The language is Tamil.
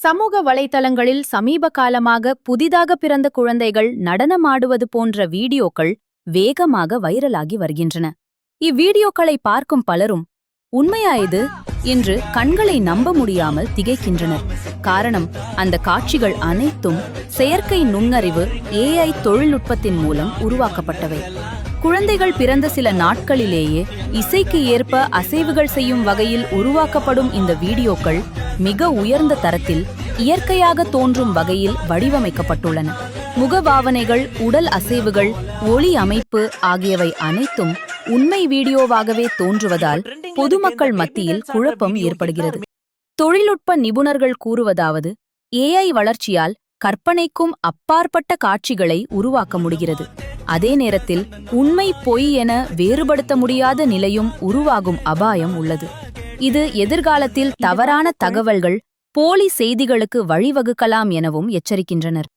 சமூக வலைத்தளங்களில் சமீப காலமாக புதிதாக பிறந்த குழந்தைகள் நடனமாடுவது போன்ற வீடியோக்கள் வேகமாக வைரலாகி வருகின்றன. இவ்வீடியோக்களை பார்க்கும் பலரும் உண்மையா இது என்று கண்களை நம்ப முடியாமல் திகைக்கின்றனர். காரணம், அந்த காட்சிகள் அனைத்தும் செயற்கை நுண்ணறிவு AI தொழில்நுட்பத்தின் மூலம் உருவாக்கப்பட்டவை. குழந்தைகள் பிறந்த சில நாட்களிலேயே இசைக்கு ஏற்ப அசைவுகள் செய்யும் வகையில் உருவாக்கப்படும் இந்த வீடியோக்கள் மிக உயர்ந்த தரத்தில் இயற்கையாக தோன்றும் வகையில் வடிவமைக்கப்பட்டுள்ளன. முகபாவனைகள், உடல் அசைவுகள், ஒளி அமைப்பு ஆகியவை அனைத்தும் உண்மை வீடியோவாகவே தோன்றுவதால் பொதுமக்கள் மத்தியில் குழப்பம் ஏற்படுகிறது. தொழில்நுட்ப நிபுணர்கள் கூறுவதாவது, AI வளர்ச்சியால் கற்பனைக்கும் அப்பாற்பட்ட காட்சிகளை உருவாக்க முடிகிறது. அதே நேரத்தில் உண்மை பொய் என வேறுபடுத்த முடியாத நிலையும் உருவாகும் அபாயம் உள்ளது. இது எதிர்காலத்தில் தவறான தகவல்கள், போலி செய்திகளுக்கு வழிவகுக்கலாம் எனவும் எச்சரிக்கின்றனர்.